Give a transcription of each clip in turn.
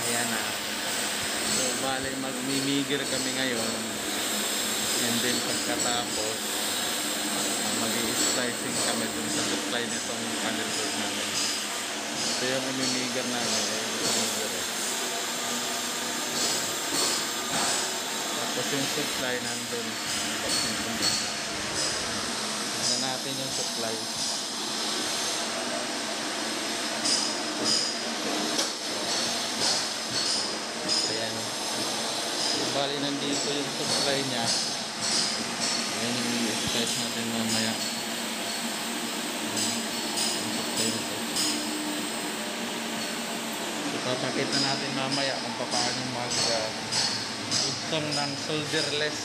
Ayan na. So, bali magmimigir kami ngayon. And then pagkatapos, mag-i-splicing kami dun sa supply nitong panel board namin. Ito yung imimigir namin. Tapos yung supply nandun. Tignan natin yung supply. Ayan. Bali nandito yung supply niya. Ayan yung i-splice natin mamaya. Yung supply nito. So, papakita natin mamaya kung paano mag-install ng solderless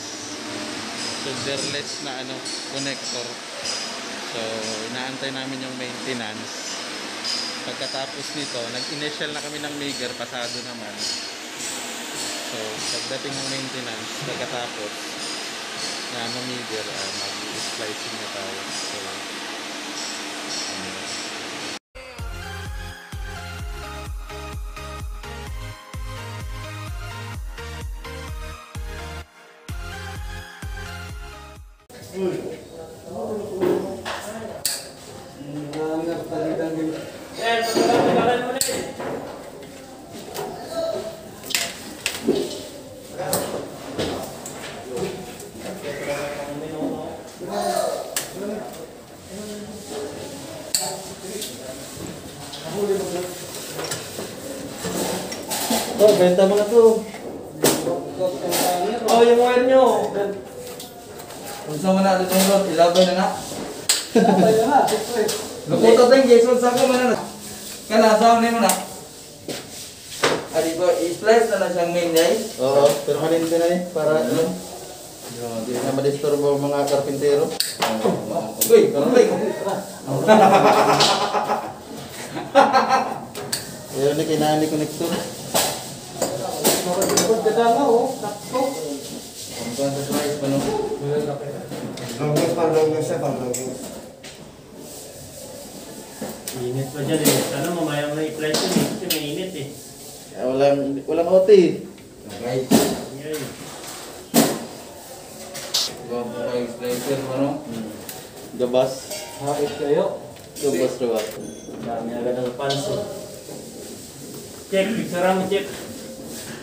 na connector. So inaantay namin yung maintenance. Pagkatapos nito, nag-initial na kami ng Maker, pasado naman. So pagdating ng maintenance, pagkatapos na Maker, mag-splicing na tayo. So benta mo na to. Oh, yung wire nyo. Kung saan mo na ito yung rod, ilabay na na. Ilabay na na, siyempre. Lukutot yung Jason, saan ka mo na na? Kana, saan mo na? Adi ko, i-splice na na siyang main guys. oo, pero kanina na eh, para hindi na ma-disturbo mga karpintero. Uy, karoling. Ayun na kailangan ni connector. Kadama oh, takpo. Ang sa slice pa no? Longgas. Init pa dyan eh. Sana mamaya mo na i-flash yun eh. Kasi may init eh. Walang OT. Okay. Yan. Gawin po kayo slicer mo no? Gabas. Hapit kayo. Gabas diba? Dami agad ng panso. Check, picture mo check.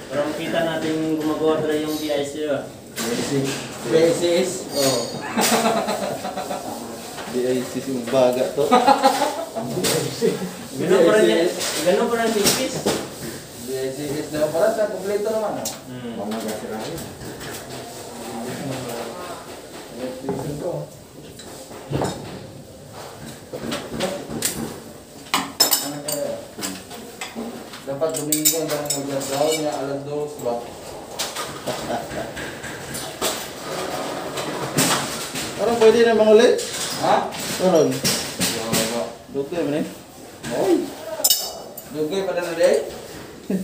Para makita natin gumagawa talaga yung DIC ba? BICS? Oo. DICS yung baga to. Ganun pa rin yan. Ganun pa rin BICS. BICS na para sa kompleto naman oh. Pamagasirahin. Electrician ko. Ano kaya? Dapat Domingo ang parang mag-daw niya alas 2 ba? Parang pwede na mangulit. Ha? Parang. Yawa. Dugay mo na eh. Oy! Dugay pa na day? 4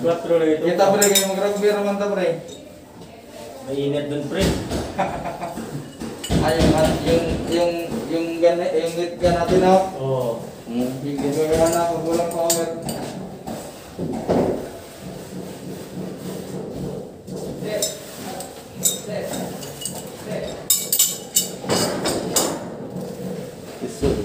lang ito. Kita pre kayo mag-rugby naman ta pre. May init dun pre. Ay yung ganit yung lit gan natin na. Oo. Yung ginawa na pag walang power. Isul.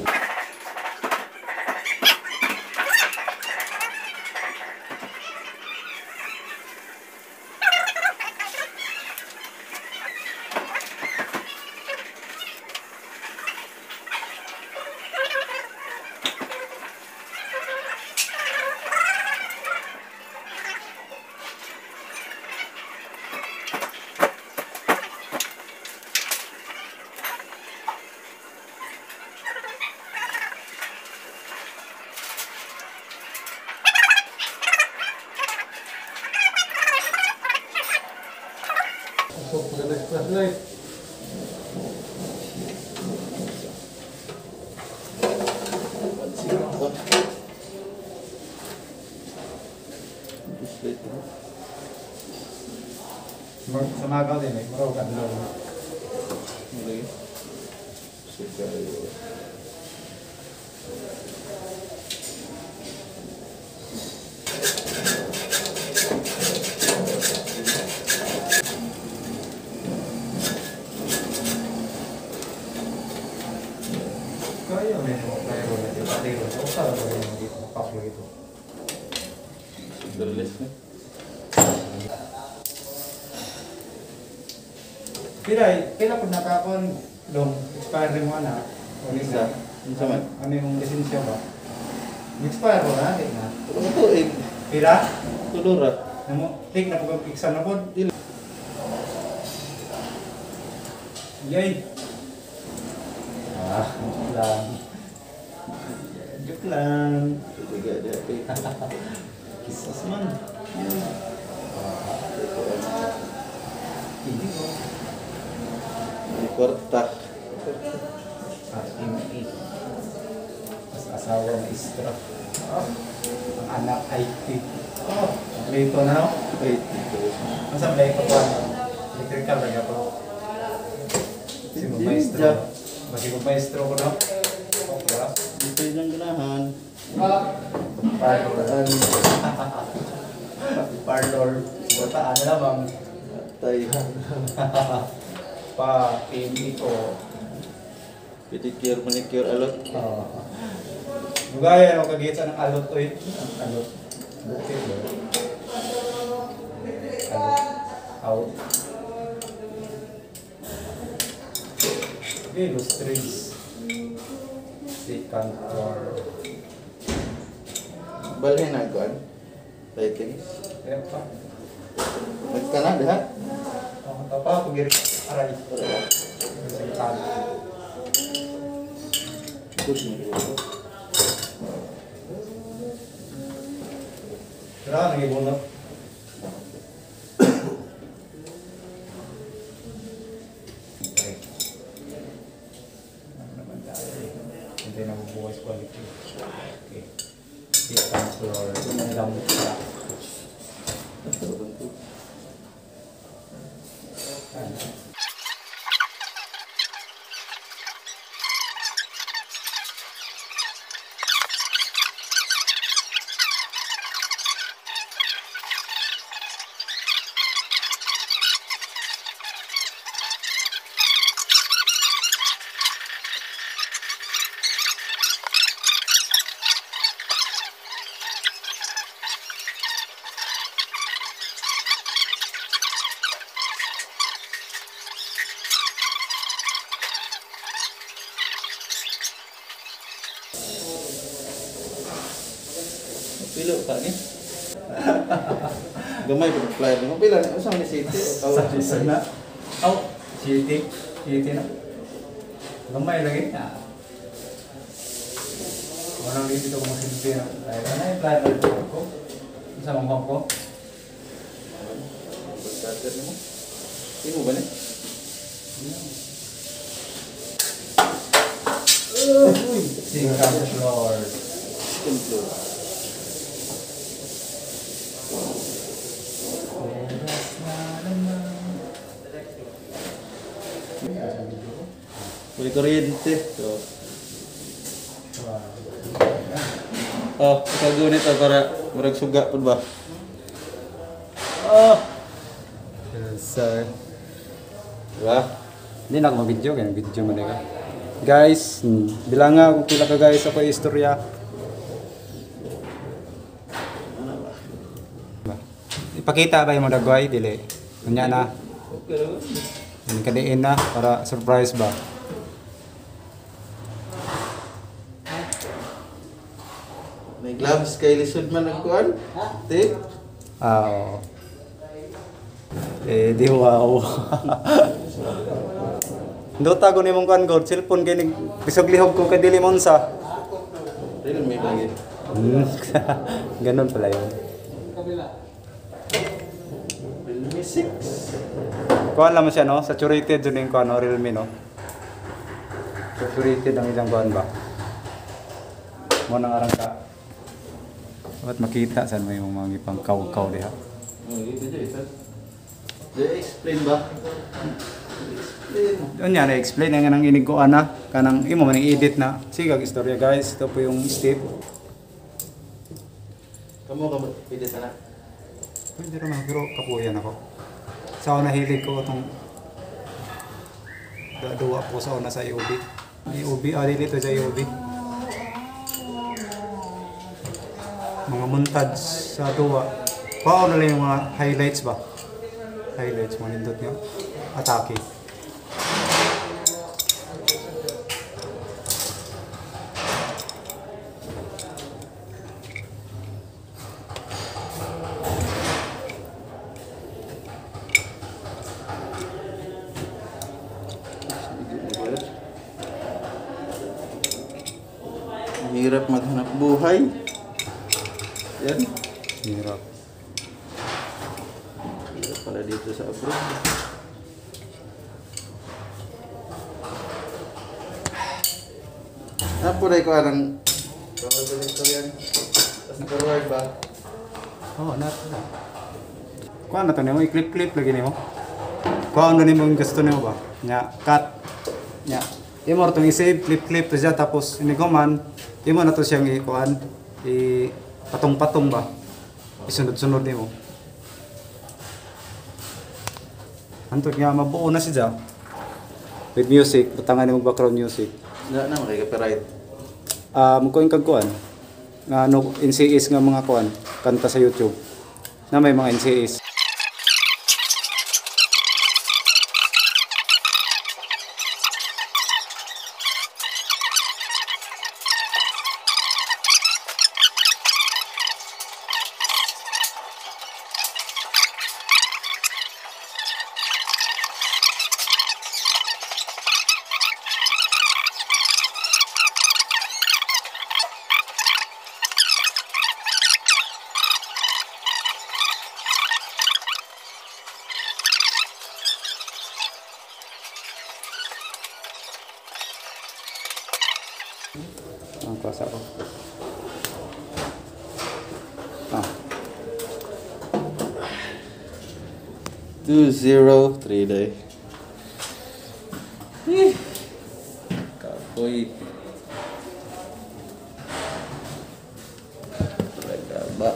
Sa mga din eh, maraw ka doon. Okay. Sige. Sarap ba yung dito? Paklo ito. Sugarless na. Kailan po nakakon dong expire mo na? O Isa. Isa man. Ano yung lisensya ba? Expire mo na, di na. Ito eh. Pila? Tulura. Namo, tik na pag-iksan na po. Yay! Ah, joke lang. Joke lang. Kisas man. Hindi ko. Korta. Mas asawa maestro. Ang anak IT. Kompleto na, no? Wait. Masa ba ito po? Electrical ba ito? Si maestro. Basi maestro ko, no? Okay. Dito yung ganahan. Parlor. Parlor. Bata, ano na bang? Tay. Pa-PME ko. Pedicure, manicure, alot. Lugaya no kagitsa ng alot oy. Alot. Bukit ba? Alot. Out. Okay, los trees. Second floor. Balhin na kuan. Lightings. Kaya pa. Nagkana diha. Apa ako giri aray. Second. Terus ni. Kira lagi bunot. Hindi na bubuhay quality. Okay. Second floor. Ang lamot sa. Pilo ka ni. Gamay ko flyer mo. Pila ni usang ni city. Sa na. Oh, city. City na. Gamay lagi. Orang dito ko masilbi na. Ay, ano plan ko? Sa mga ko. Starter mo. Imo ba ni? Second floor. Second floor. May kuryente. So, kagunit para murag suga pud ba? Sir. Diba? Hindi na ako mag-video, kaya video mo na ka. Guys, bilanga kung pila ka guys ako istorya. Ipakita ba yung mga dagway? Dili. Kunya na. Hindi kadiin na para surprise ba? May gloves kay lisod man nagkuan. Ti. Oo. Eh, di wow. Dota ko ni mong kuan god, cellphone kay nig bisog lihog ko kay dili mon sa. Dili may lagi. Ganun pala yun. Realme 6. Kuan lang mo siya no, saturated dun yung kuan no, Realme no. Saturated ang ilang kuan ba. Mo nang arang ka. Dapat makita saan mo yung mga ipang kaw-kaw diha. Dito dito. Explain ba? Explain. Doon niya na-explain nga nang inig ko ana, kanang imo man edit na. Sige kag istorya guys, ito po yung step. Kamu ka pwede sana. Pwede rin ako, pero kapuyan ako. Sa una hilig ko itong duwa po sa una sa IOB. IOB, dito sa IOB. mga montage sa tuwa. Paano na lang yung mga highlights ba? Highlights, mga nindot nyo. Atake. Hirap maghanap buhay. Yan. Hirap. Hirap pala dito sa abroad. Napuray ko anang yan. Tapos forward ba? Oo, na. Kuha na to nimo, i-clip-clip lagi nimo. Kuha na nimo yung gusto nimo ba? Nya, cut. Nya. Imo ra tong i-save, clip-clip to siya tapos inigoman, imo na to siyang i-kuan, patong-patong ba? Isunod-sunod nimo. Antok nga mabuo na siya. With music, butangan nimo background music. Wala na, makikapiright. Magkuhin kag kuan. Nga ano, NCS nga mga kuan, kanta sa YouTube. Na may mga NCS. Ang kuasa ko. Ah. 2-0, 3 day. Kapoy. Talaga ba?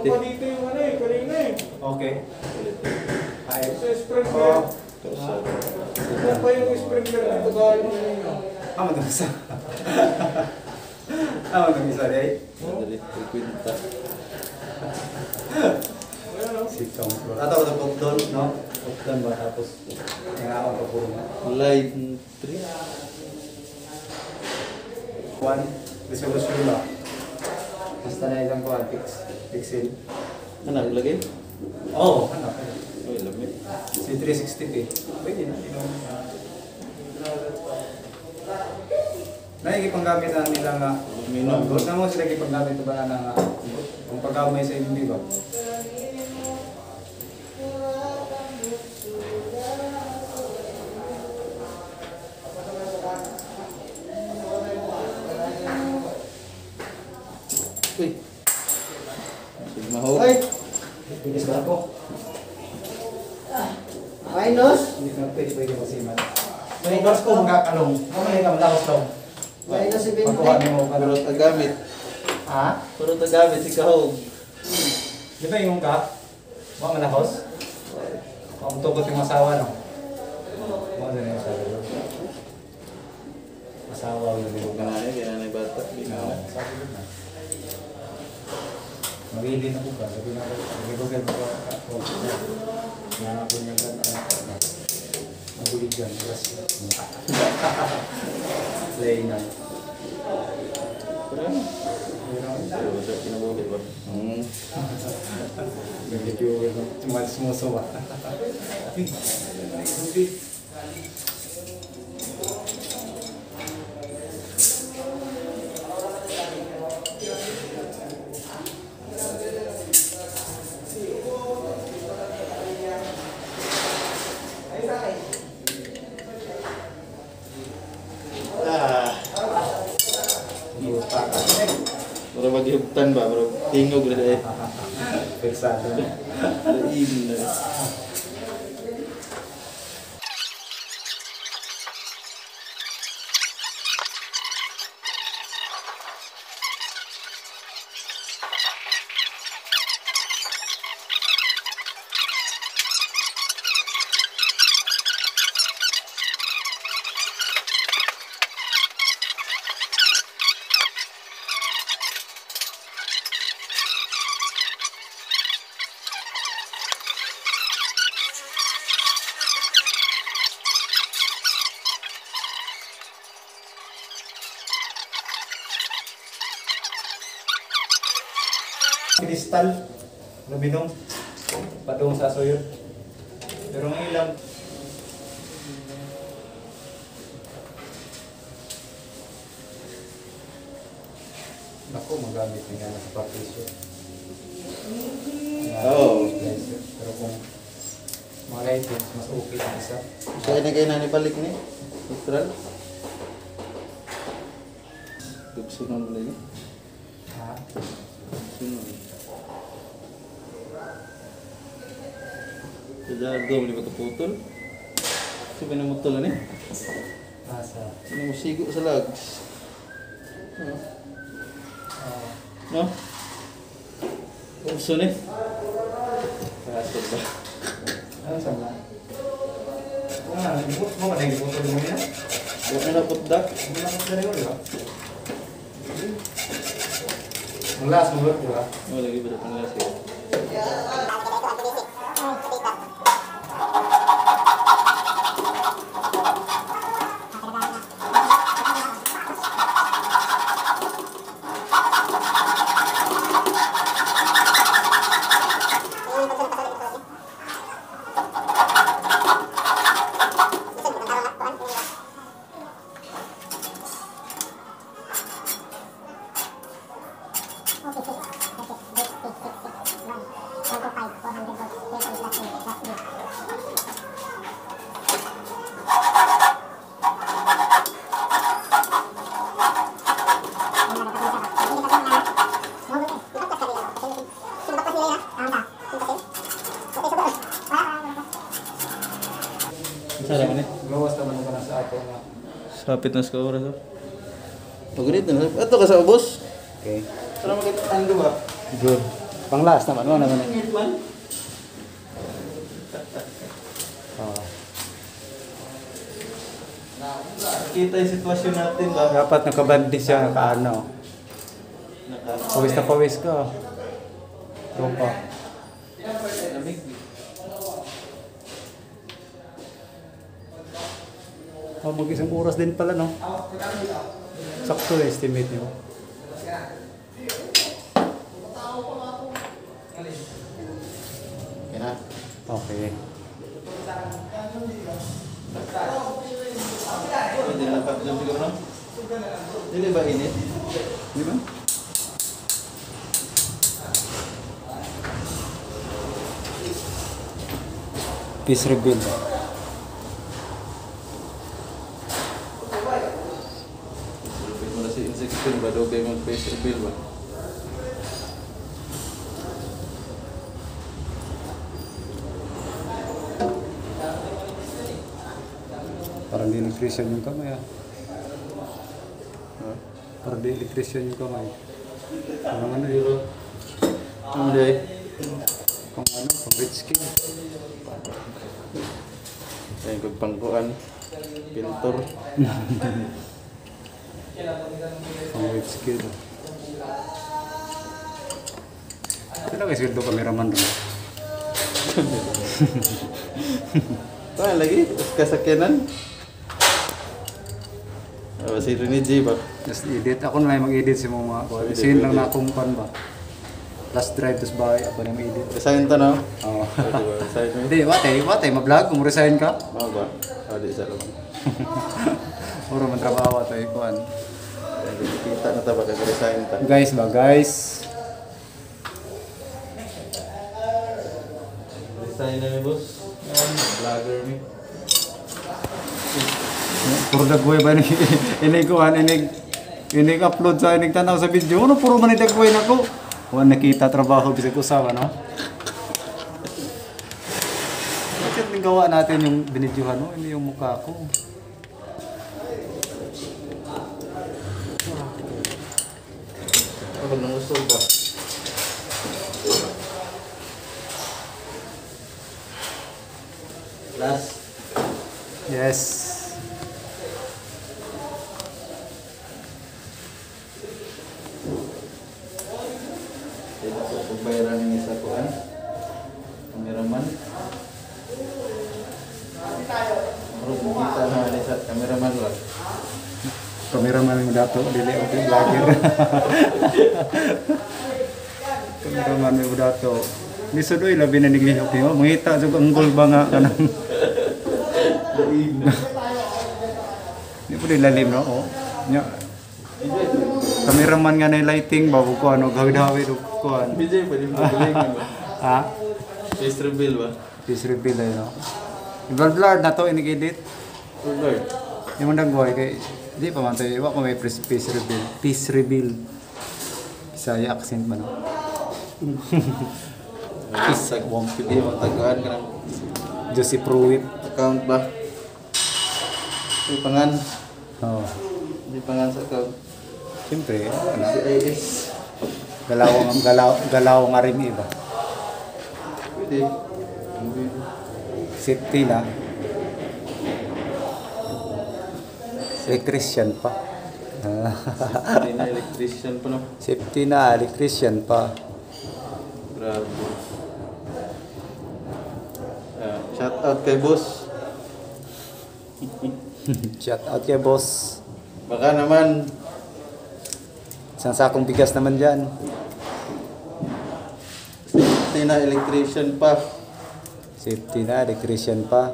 Dito yung ano eh, kanina eh. Okay. Ay. Sa sprinkler. Ito pa yung sprinkler na pagkain mo ninyo. Amo dong isa. Amo dong isa day. Madali, kwenta. Si Tom. Ato ko pop doon, no? Pop doon ba tapos nga ako puro. Line 3. One resolution ba? Basta na isang kuan pixel. Ano, lagay? Oh, ano? Uy, lamit. Si 360p. Pwede na, naikipanggamit na nila nga. Good na mo sila ikipanggamit ba na nga. Kung pagkamay sa hindi ba? Uy. Sigma ho. Ay! Bilis ba ako? Minus? Hindi na pwede masiman. May gas ko magkakalong. Mamaya ka malakos lang. Minus 70. Pagkuha mo ka Puro tagamit. Ha? Puro tagamit si Kahog. Di ba yung ka? Mga malakos? Kung tugot yung asawa, no? Mga na yung asawa doon. Asawa yun yung ka. Kaya na yung bata. Sabi doon na. Mag-iili na po ka. Sabi na ako, mag-ibagay mo ka. Nanap ko niya ka. Magulig yan. Play na. Pero ano? Pero sa kinabuhi ba? Medyo tumalis mo sa wata. Para maghibtan ba? Para tingog na eh. Pesado. Lain na. Kristal, luminong, patong sa soyot. Pero ang ilang, ako magamit nga sa partition. Oo. Pero kung mga items, mas okay ang isa. Kaya na kayo nanibalik ni? Neutral? Dugsunan mo lang yun. Ha? Dugsunan. Kaya doon, di ba kaputol? Sabi na mutol na eh. Asa? Sino mo sigo sa lags? Ano? No? Upso ni? Kaso ba? Ano sa mga? Mo ka naging photo mo niya? Huwag na naputdak. Hindi na mas ganun, di ba? Ang last mo, di ba? Oh, lagi ba ito pang lasi? Sarap ni. Gawas naman ko na sa ato na. Sapit na sa oras. Pagulid na. Ato ka sa ubos. Okay. Sarap makita ba? Good. Pang last naman mo naman. Oh. Kita yung sitwasyon natin ba? Dapat nakabandi siya, nakaano. Pawis na pawis ka. Tropa. Lamig. Oh, mag-isang oras din pala, no? Sakto na estimate niyo. Okay na. Okay. Hindi na lang siguro no? Hindi ba init? Di ba? Peace reveal. Repeat mo na si insect ba? Doon kayo mag-face reveal ba? Parang di electrician yung kamay, ah. Ha? Parang di electrician yung kamay. Parang ano yun? Hindi. Pang ano? Pang rich kid. Ayun, kung pangkuan. Pintor. Pang rich kid. Ito lang isweldo cameraman doon. Paano lagi? Kasakyanan? Oh, si Rene J ba? Just edit. Ako na lang mag-edit sa mga kuha. Isin lang na akong pan ba. Last drive, tapos bahay. Ako na mag-edit. Resign to no? Oo. Resign mo? Hindi, watay. Mag-vlog kung resign ka. Oo ba? Oh, di sa lang. Puro man trabaho tayo kuhan. Kita na tayo pagka-resign ta. Guys ba, guys? Resign na mi boss. Vlogger mi. Puro dagway ba ni inig kuhan, inig Inig upload sa inig tanaw sa video. Ano puro man itagway na ko. Wala nakita trabaho bisag usawa no. Bakit ning gawa natin yung binidyohan no? Hindi yung mukha ko. Ako nang gusto ba? Last. Yes. Pagbayaran ng isa ko kan. Kameraman. Marunong kita na isa kameraman lang. Kameraman mo dato dili okay vlogger. Kameraman mo dato. Ni sudoy labi na niglihok niyo. Mangita jud ang gol ba nga kanang. Ni po lalim no. Oh. Nya. Kameraman nga na lighting ba ko ano gawid-hawid ko ano. BJ pwede mo galingan ba? Ha? Face reveal ba? Face reveal ay no. I-blur na to inig-edit. Lord. Yung mga nagbuhay kay di pa man tayo wa ko may face reveal. Face reveal. Bisaya accent man no. Isa kong pili mo tagaan ka ng Josie Pruitt. account ba? May pangan. Oh. May pangan sa account. Siyempre, ano, CIS. galaw nga rin iba. Pwede. Safety na. Electrician pa. Hindi na electrician pa no. Safety na, electrician pa. Grabe. Shout out kay boss. Shout out kay boss. Baka naman Isang sakong bigas naman dyan. hindi na electrician pa. Safety na, electrician pa.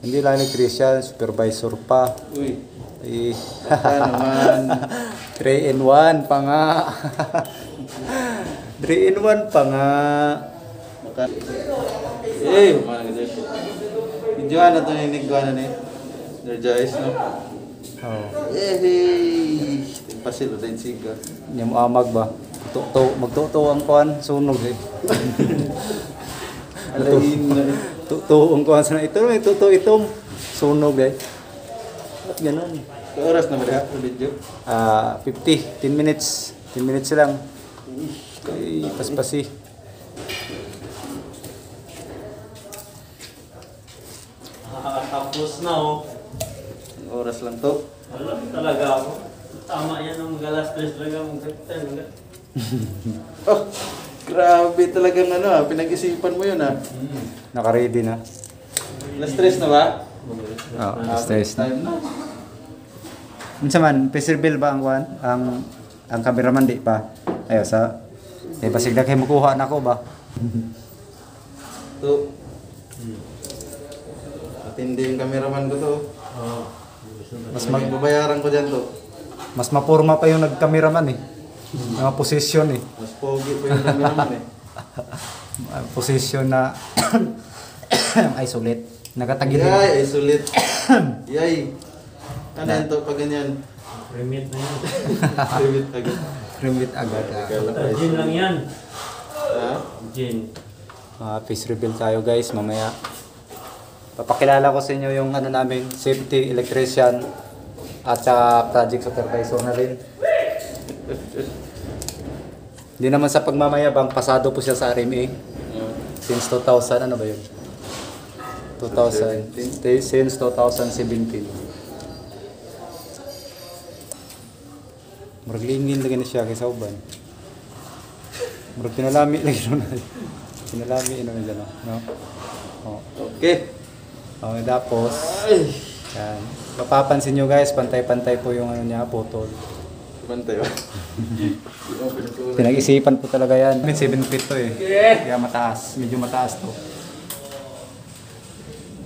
Hindi lang electrician, supervisor pa. Uy. Eh, Baka naman 3 in 1 pa nga. 3 in 1 pa nga. baka mana gitu. Video na to ni Nigwa na ni. Energize no. Oh. Pasil din siga. Nya mo amag ba? Magtuto ang kuan sunog eh. Alain na. Tuto ang kuan sa ito may tuto itong sunog eh. At ganun. Ke oras na ba sa video? 10 minutes. 10 minutes lang. Kay paspasi. Tapos na oh. Ang oras lang to. Wala talaga ako. Tama yan ang galas tres talaga mong kapten. Oh, grabe talagang ano pinag-isipan mo yun Naka-ready na. Last stress na ba? Stress na. Time na. Unsa man, pressure bill ba ang kuan? Ang cameraman di pa. Ayo sa basig na kay makuha na ko ba? To. Matindi yung cameraman ko to. Mas Magbabayaran ko dyan to. Mas maporma pa yung nag-cameraman eh. Mga posisyon eh. Mas pogi pa yung cameraman eh. Posisyon na ay sulit. Nakatagilid. Yay, ay sulit. Yay. Ano yan to pag ganyan? Remit na yan. Limit agad. Remit agad. Kala ko ay Gin lang yan. Ha? Gin. Face reveal tayo guys mamaya. Papakilala ko sa inyo yung ano namin, safety electrician at saka project supervisor na rin. Hindi naman sa pagmamayabang, pasado po siya sa RMA. Since 2000, ano ba yun? 2000, since 2017. Maraglingin lagi na siya kay Sauban. Marag pinalami lagi na. Pinalami ino na dyan, no? Oh. Okay. Okay, tapos, yan. Mapapansin nyo guys, pantay-pantay po yung ano niya, putol. Bantay ba? Pinag-isipan po talaga yan. 7 feet to eh. Kaya mataas, medyo mataas to.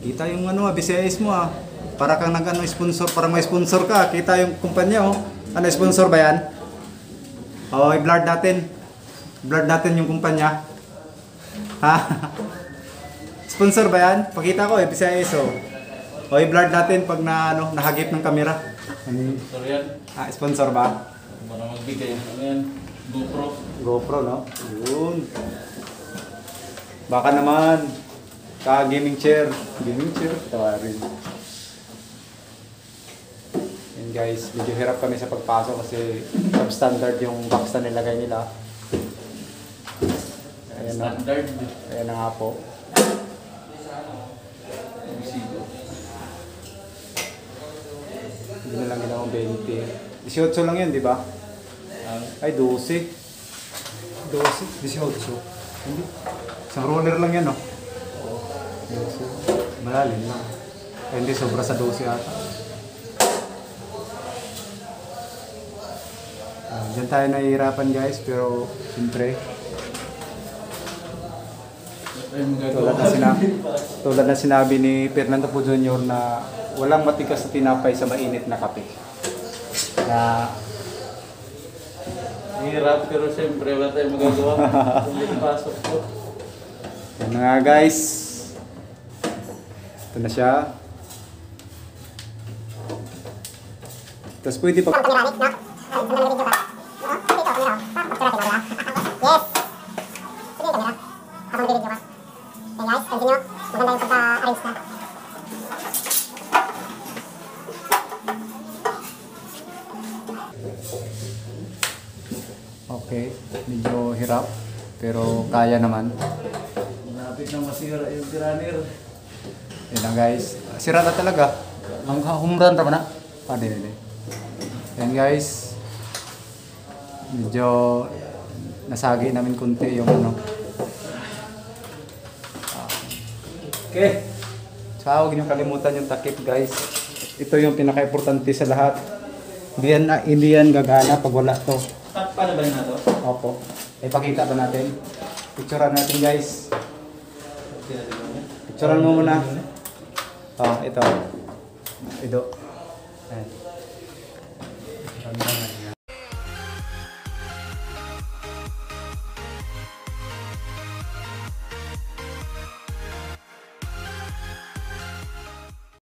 Kita yung ano, BCIS mo ah. Para kang nag-ano, sponsor, para may sponsor ka. Kita yung kumpanya oh. Ano, sponsor ba yan? Oo, i-blurred natin. Blurred natin yung kumpanya. Ha? Sponsor ba yan? Pakita ko eh, BCIS oh. O i-blurred natin pag na, ano, nahagip ng kamera. Sorry yan. Sponsor ba? Para magbigay. Ano yan? GoPro. GoPro, no? Yun. Baka naman, ka-gaming chair. Gaming chair, tawarin. Yan guys, medyo hirap kami sa pagpasok kasi substandard yung box na nilagay nila. Ayan na. Standard. Ayan na nga po. Hindi na lang ginawang 20. 18 lang yan, di ba? Ay, 12. 12? 18. Hindi. Isang roller lang yan, no? 12. Malalim lang. Ay, hindi, sobra sa 12 ata. Diyan tayo nahihirapan guys, pero siyempre, tulad na sinabi ni Fernando po Jr. na walang matigas na tinapay sa mainit na kape. Na Hirap pero siyempre wala tayong magagawa. Hindi pasok ko. yan na nga guys. Ito na siya. Tapos pwede pa... Okay, medyo hirap, pero kaya naman. Malapit na masira yung tiraner. Yan lang guys. Sira na talaga. Ang humran naman na. Hindi. Yan guys. Medyo nasagi namin kunti yung ano. Okay. So huwag niyo kalimutan yung takip guys. Ito yung pinaka-importante sa lahat. Hindi yan gagana pag wala to. Paano ba na to? Opo. Ipakita ba natin? Picturean natin guys. Picturean mo muna. Ito. Ito. Ayan.